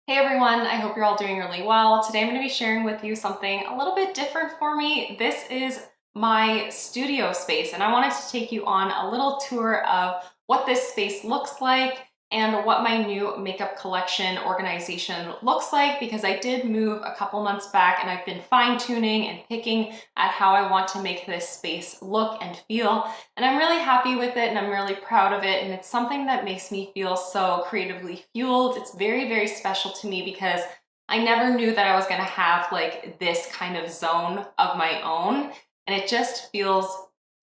Hey everyone, I hope you're all doing really well. Today I'm going to be sharing with you something a little bit different for me. This is my studio space, and I wanted to take you on a little tour of what this space looks like and what my new makeup collection organization looks like, because I did move a couple months back and I've been fine-tuning and picking at how I want to make this space look and feel. And I'm really happy with it and I'm really proud of it. And it's something that makes me feel so creatively fueled. It's very, very special to me because I never knew that I was gonna have like this kind of zone of my own. And it just feels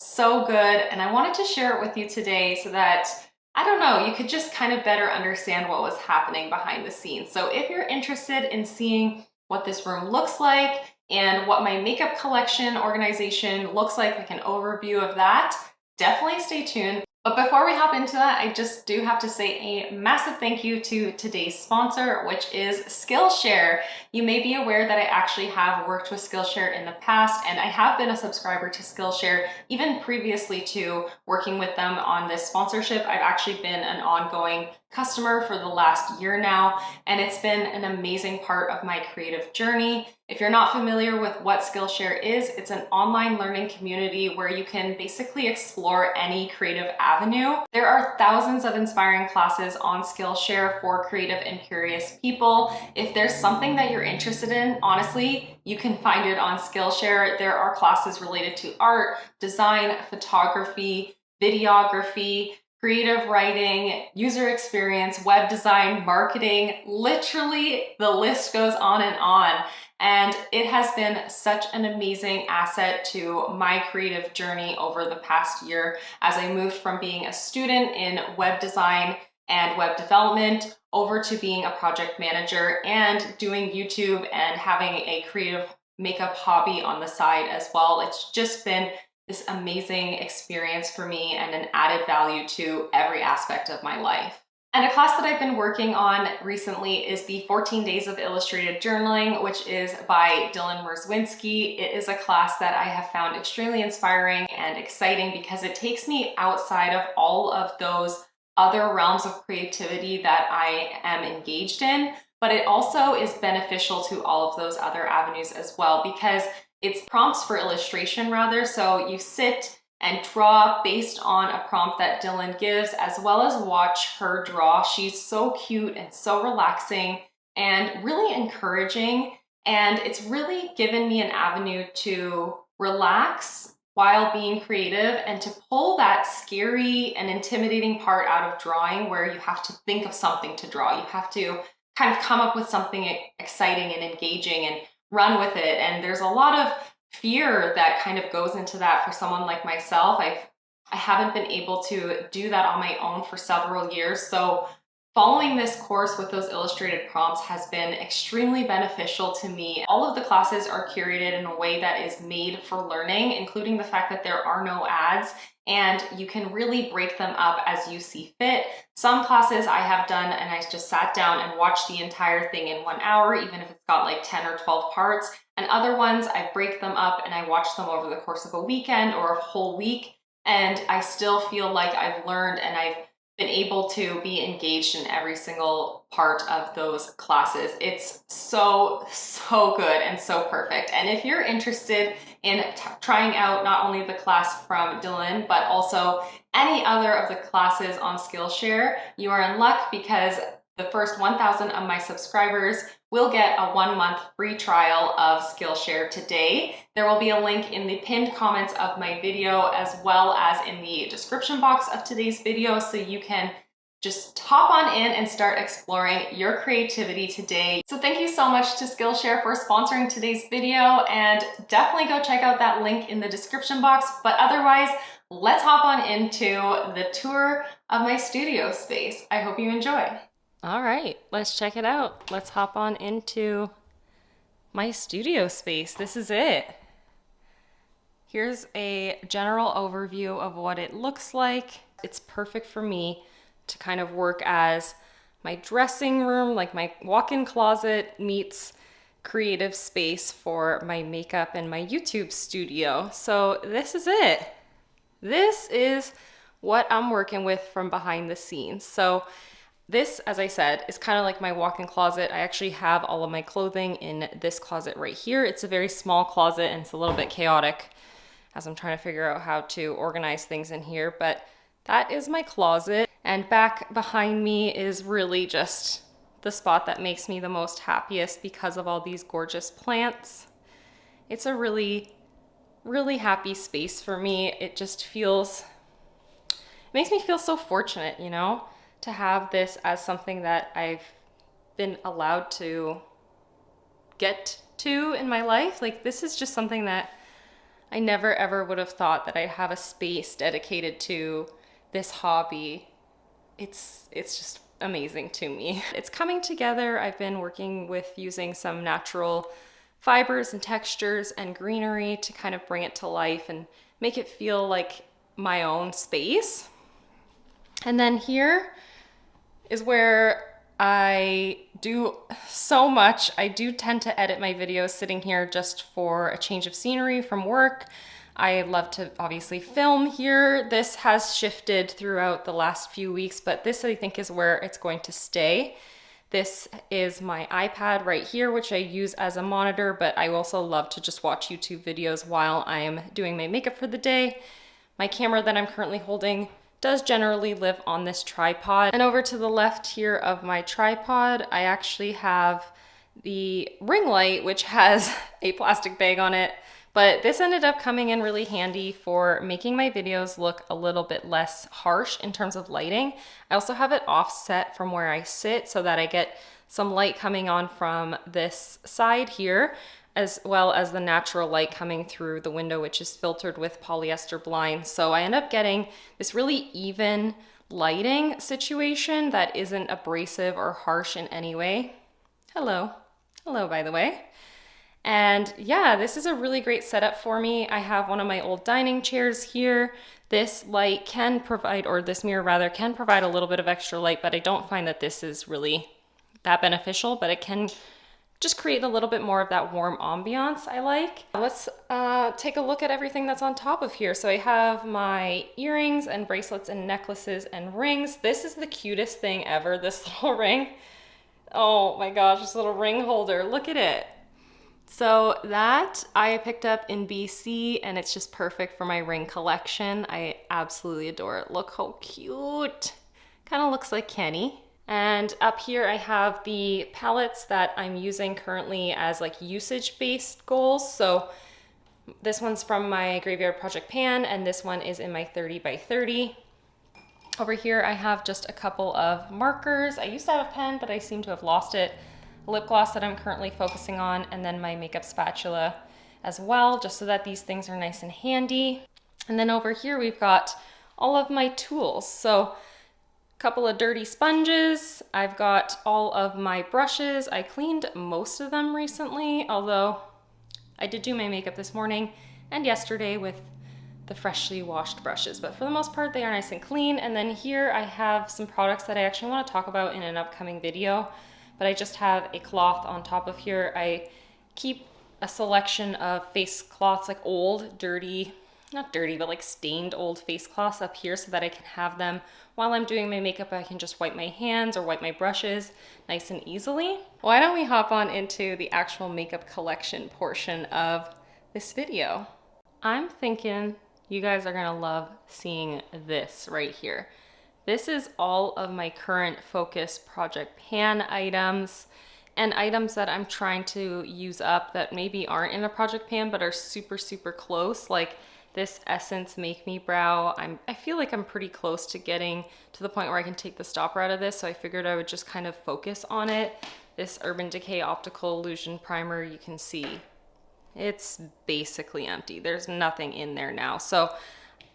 so good. And I wanted to share it with you today so that, I don't know, you could just kind of better understand what was happening behind the scenes. So if you're interested in seeing what this room looks like and what my makeup collection organization looks like an overview of that, definitely stay tuned. But before we hop into that, I just do have to say a massive thank you to today's sponsor, which is Skillshare. You may be aware that I actually have worked with Skillshare in the past, and I have been a subscriber to Skillshare even previously to working with them on this sponsorship. I've actually been an ongoing customer for the last year now, and it's been an amazing part of my creative journey. If you're not familiar with what Skillshare is, it's an online learning community where you can basically explore any creative avenue. There are thousands of inspiring classes on Skillshare for creative and curious people. If there's something that you're interested in, honestly, you can find it on Skillshare. There are classes related to art, design, photography, videography, creative writing, user experience, web design, marketing, literally the list goes on and on. And it has been such an amazing asset to my creative journey over the past year as I moved from being a student in web design and web development over to being a project manager and doing YouTube and having a creative makeup hobby on the side as well. It's just been this amazing experience for me and an added value to every aspect of my life. And a class that I've been working on recently is the 14 Days of Illustrated Journaling, which is by Dylan Merzwinski. It is a class that I have found extremely inspiring and exciting because it takes me outside of all of those other realms of creativity that I am engaged in, but it also is beneficial to all of those other avenues as well because it's prompts for illustration rather. So you sit and draw based on a prompt that Dylan gives, as well as watch her draw. She's so cute and so relaxing and really encouraging. And it's really given me an avenue to relax while being creative and to pull that scary and intimidating part out of drawing where you have to think of something to draw. You have to kind of come up with something exciting and engaging and run with it. And there's a lot of fear that kind of goes into that for someone like myself. I haven't been able to do that on my own for several years. So following this course with those illustrated prompts has been extremely beneficial to me. All of the classes are curated in a way that is made for learning, including the fact that there are no ads and you can really break them up as you see fit. Some classes I have done and I just sat down and watched the entire thing in 1 hour, even if it's got like 10 or 12 parts. And other ones, I break them up and I watch them over the course of a weekend or a whole week. And I still feel like I've learned and I've been able to be engaged in every single part of those classes. It's so, so good and so perfect. And if you're interested in trying out not only the class from Dylan, but also any other of the classes on Skillshare, you are in luck because the first 1,000 of my subscribers will get a 1-month free trial of Skillshare today. There will be a link in the pinned comments of my video as well as in the description box of today's video so you can just hop on in and start exploring your creativity today. So thank you so much to Skillshare for sponsoring today's video, and definitely go check out that link in the description box. But otherwise, let's hop on into the tour of my studio space. I hope you enjoy. All right, let's check it out. Let's hop on into my studio space. This is it. Here's a general overview of what it looks like. It's perfect for me to kind of work as my dressing room, like my walk-in closet meets creative space for my makeup and my YouTube studio. So this is it. This is what I'm working with from behind the scenes. So This, as I said, is kind of like my walk-in closet. I actually have all of my clothing in this closet right here. It's a very small closet and it's a little bit chaotic as I'm trying to figure out how to organize things in here, but that is my closet. And back behind me is really just the spot that makes me the most happiest because of all these gorgeous plants. It's a really, really happy space for me. It just feels, it makes me feel so fortunate, you know, to have this as something that I've been allowed to get to in my life. Like, this is just something that I never ever would have thought that I'd have a space dedicated to this hobby. It's just amazing to me. It's coming together. I've been working with using some natural fibers and textures and greenery to kind of bring it to life and make it feel like my own space. And then here is where I do so much. I do tend to edit my videos sitting here just for a change of scenery from work. I love to obviously film here. This has shifted throughout the last few weeks, but this I think is where it's going to stay. This is my iPad right here, which I use as a monitor, but I also love to just watch YouTube videos while I'm doing my makeup for the day. My camera that I'm currently holding does generally live on this tripod. And over to the left here of my tripod, I actually have the ring light, which has a plastic bag on it. But this ended up coming in really handy for making my videos look a little bit less harsh in terms of lighting. I also have it offset from where I sit so that I get some light coming on from this side here, as well as the natural light coming through the window, which is filtered with polyester blinds. So I end up getting this really even lighting situation that isn't abrasive or harsh in any way. Hello. Hello, by the way. And yeah, this is a really great setup for me. I have one of my old dining chairs here. This light can provide, or this mirror rather, can provide a little bit of extra light, but I don't find that this is really that beneficial, but it can just create a little bit more of that warm ambiance I like. Let's take a look at everything that's on top of here. So I have my earrings and bracelets and necklaces and rings. This is the cutest thing ever, this little ring. Oh my gosh, this little ring holder, look at it. So that I picked up in BC and it's just perfect for my ring collection. I absolutely adore it. Look how cute. Kind of looks like Kenny. And up here I have the palettes that I'm using currently as like usage-based goals. So this one's from my Graveyard Project pan and this one is in my 30 by 30. Over here I have just a couple of markers. I used to have a pen, but I seem to have lost it. Lip gloss that I'm currently focusing on, and then my makeup spatula as well, just so that these things are nice and handy. And then over here we've got all of my tools. So a couple of dirty sponges. I've got all of my brushes. I cleaned most of them recently, although I did do my makeup this morning and yesterday with the freshly washed brushes, but for the most part they are nice and clean. And then here I have some products that I actually want to talk about in an upcoming video, but I just have a cloth on top of here. I keep a selection of face cloths, like old, dirty, not dirty, but like stained old face cloths up here so that I can have them while I'm doing my makeup. I can just wipe my hands or wipe my brushes nice and easily. Why don't we hop on into the actual makeup collection portion of this video? I'm thinking you guys are gonna love seeing this right here. This is all of my current Focus Project pan items and items that I'm trying to use up that maybe aren't in a project pan but are super, super close. Like this Essence Make Me Brow. I feel like I'm pretty close to getting to the point where I can take the stopper out of this, so I figured I would just kind of focus on it. This Urban Decay Optical Illusion Primer, you can see it's basically empty. There's nothing in there now. So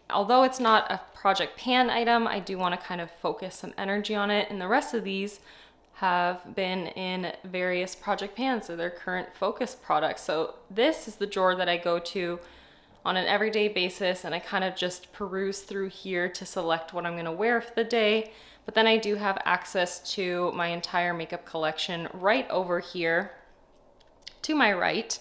although it's not a project pan item, I do want to kind of focus some energy on it. And the rest of these have been in various project pans, so they're current Focus products. So this is the drawer that I go to on an everyday basis, and I kind of just peruse through here to select what I'm going to wear for the day. But then I do have access to my entire makeup collection right over here to my right.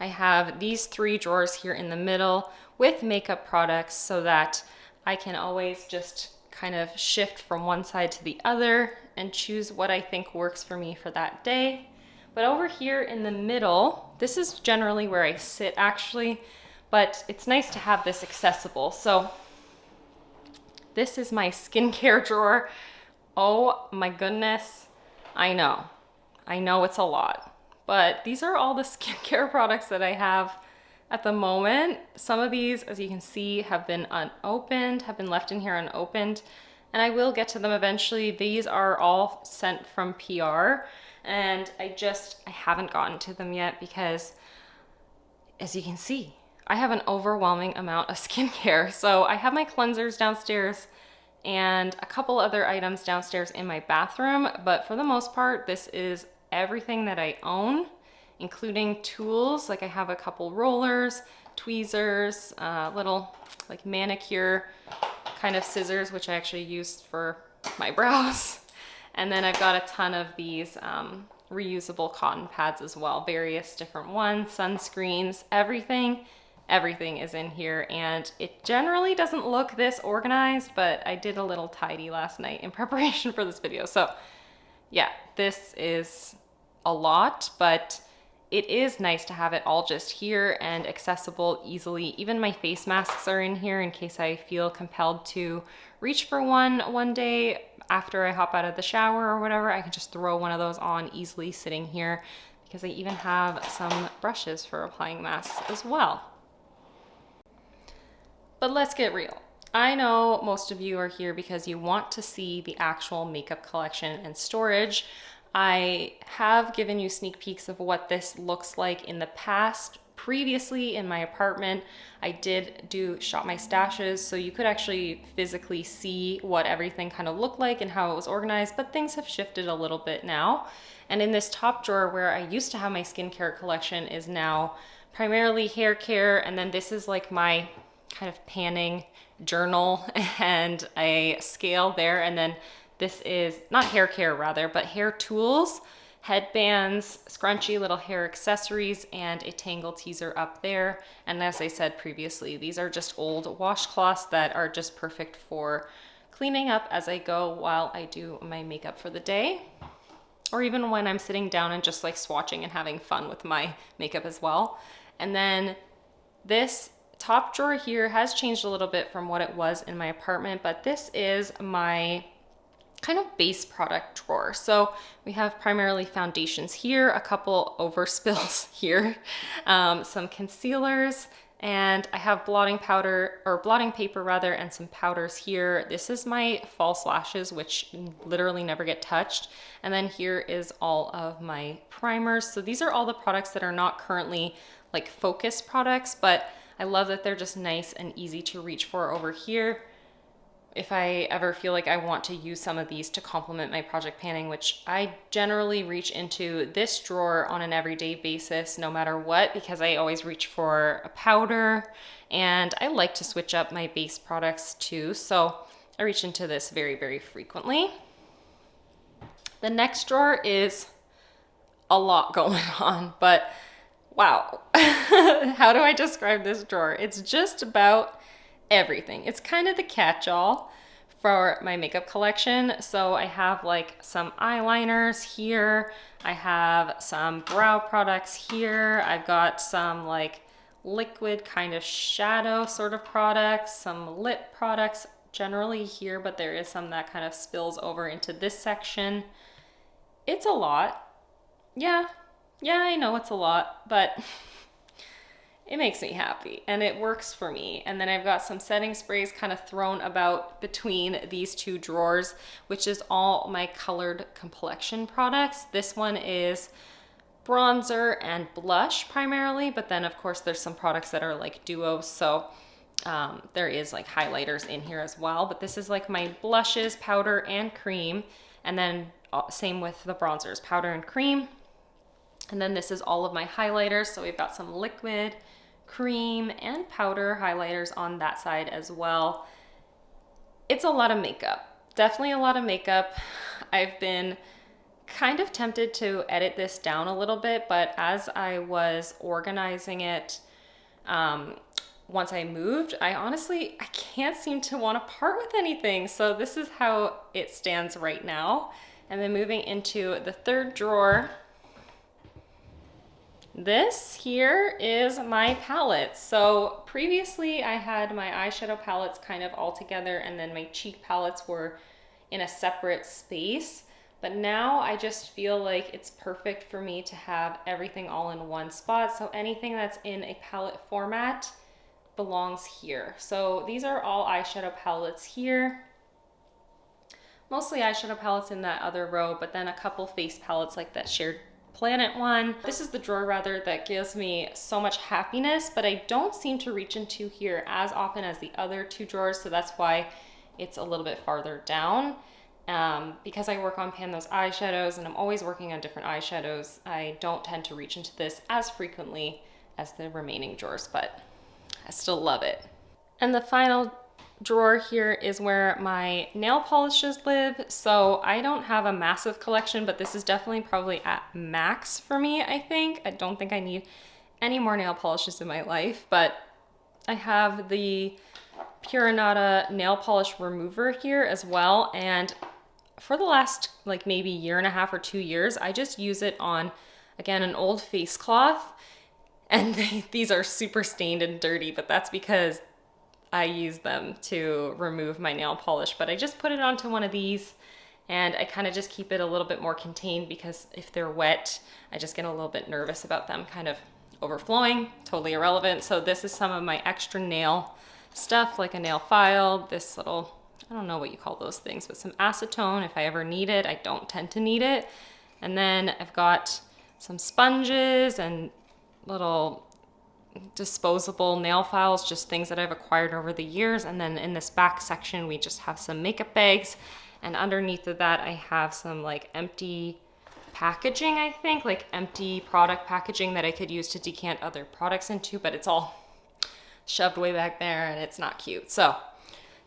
I have these three drawers here in the middle with makeup products so that I can always just kind of shift from one side to the other and choose what I think works for me for that day. But over here in the middle, this is generally where I sit actually, but it's nice to have this accessible. So this is my skincare drawer. Oh my goodness. I know it's a lot, but these are all the skincare products that I have at the moment. Some of these, as you can see, have been unopened, have been left in here unopened, and I will get to them eventually. These are all sent from PR, and I haven't gotten to them yet because, as you can see, I have an overwhelming amount of skincare. So I have my cleansers downstairs and a couple other items downstairs in my bathroom, but for the most part, this is everything that I own, including tools. Like I have a couple rollers, tweezers, little like manicure kind of scissors, which I actually used for my brows. And then I've got a ton of these reusable cotton pads as well, various different ones, sunscreens, everything is in here. And it generally doesn't look this organized, but I did a little tidy last night in preparation for this video. So yeah, this is a lot, but it is nice to have it all just here and accessible easily. Even my face masks are in here in case I feel compelled to reach for one day after I hop out of the shower or whatever. I can just throw one of those on easily sitting here, because I even have some brushes for applying masks as well. But let's get real. I know most of you are here because you want to see the actual makeup collection and storage. I have given you sneak peeks of what this looks like in the past. Previously in my apartment, I did shop my stashes, so you could actually physically see what everything kind of looked like and how it was organized, but things have shifted a little bit now. And in this top drawer where I used to have my skincare collection is now primarily hair care, and then this is like my kind of panning journal and a scale there, and then this is not hair care rather, but hair tools, headbands, scrunchy little hair accessories, and a tangle teaser up there. And as I said previously, these are just old washcloths that are just perfect for cleaning up as I go while I do my makeup for the day, or even when I'm sitting down and just like swatching and having fun with my makeup as well. And then this top drawer here has changed a little bit from what it was in my apartment, but this is my kind of base product drawer. So we have primarily foundations here, a couple overspills here, some concealers, and I have blotting paper rather, and some powders here. This is my false lashes, which literally never get touched. And then here is all of my primers. So these are all the products that are not currently like focus products, but I love that they're just nice and easy to reach for over here. If I ever feel like I want to use some of these to complement my project panning, which I generally reach into this drawer on an everyday basis, no matter what, because I always reach for a powder, and I like to switch up my base products too. So I reach into this very, very frequently. The next drawer is a lot going on, but wow. How do I describe this drawer? It's just about everything. It's kind of the catch-all for my makeup collection. So I have like some eyeliners here. I have some brow products here. I've got some like liquid kind of shadow sort of products, some lip products generally here, but there is some that kind of spills over into this section. It's a lot. Yeah, I know it's a lot, but it makes me happy and it works for me. And then I've got some setting sprays kind of thrown about between these two drawers, which is all my colored complexion products. This one is bronzer and blush primarily, but then of course there's some products that are like duos. So there is like highlighters in here as well, but this is like my blushes, powder and cream. And then same with the bronzers, powder and cream. And then this is all of my highlighters. So we've got some liquid, cream, and powder highlighters on that side as well. It's a lot of makeup, definitely a lot of makeup. I've been kind of tempted to edit this down a little bit, but as I was organizing it, once I moved, I can't seem to want to part with anything. So this is how it stands right now. And then moving into the third drawer, this here is my palettes. So previously I had my eyeshadow palettes kind of all together, and then my cheek palettes were in a separate space. But now I just feel like it's perfect for me to have everything all in one spot. So anything that's in a palette format belongs here. So these are all eyeshadow palettes here. Mostly eyeshadow palettes in that other row, but then a couple face palettes like that Shared Planet one. This is the drawer rather that gives me so much happiness, but I don't seem to reach into here as often as the other two drawers, so that's why it's a little bit farther down. Because I work on pan those eyeshadows and I'm always working on different eyeshadows, I don't tend to reach into this as frequently as the remaining drawers, but I still love it. And the final drawer here is where my nail polishes live. So I don't have a massive collection, but this is definitely probably at max for me, I think. I don't think I need any more nail polishes in my life, but I have the Pura Nada nail polish remover here as well. And for the last like maybe year and a half or 2 years, I just use it on, again, an old face cloth. And these are super stained and dirty, but that's because I use them to remove my nail polish. But I just put it onto one of these and I kind of just keep it a little bit more contained, because if they're wet, I just get a little bit nervous about them kind of overflowing. Totally irrelevant. So this is some of my extra nail stuff, like a nail file, this little, I don't know what you call those things, but some acetone if I ever need it. I don't tend to need it. And then I've got some sponges and little disposable nail files, just things that I've acquired over the years. And then in this back section, we just have some makeup bags. And underneath of that, I have some like empty packaging, I think, like empty product packaging that I could use to decant other products into, but it's all shoved way back there and it's not cute. So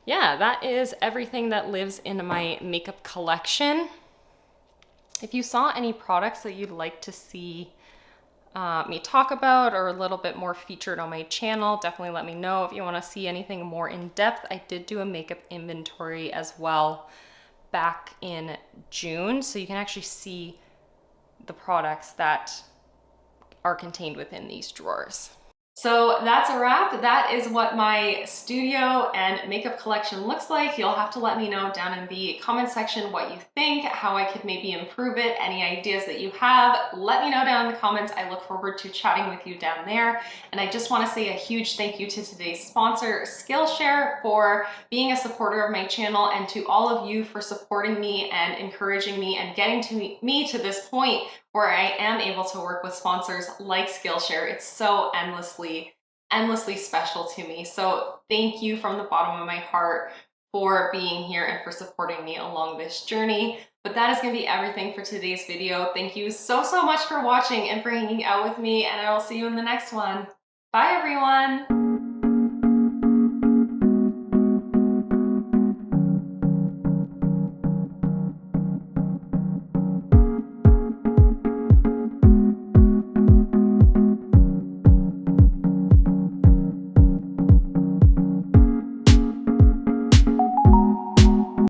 yeah, that is everything that lives in my makeup collection. If you saw any products that you'd like to see me talk about or a little bit more featured on my channel, definitely let me know. If you want to see anything more in depth, I did do a makeup inventory as well back in June, so you can actually see the products that are contained within these drawers. So that's a wrap. That is what my studio and makeup collection looks like. You'll have to let me know down in the comment section what you think, how I could maybe improve it, any ideas that you have. Let me know down in the comments. I look forward to chatting with you down there. And I just want to say a huge thank you to today's sponsor, Skillshare, for being a supporter of my channel, and to all of you for supporting me and encouraging me and getting to me to this point where I am able to work with sponsors like Skillshare. It's so endlessly special to me. So thank you from the bottom of my heart for being here and for supporting me along this journey. But that is going to be everything for today's video. Thank you so much for watching and for hanging out with me, and I will see you in the next one. Bye everyone!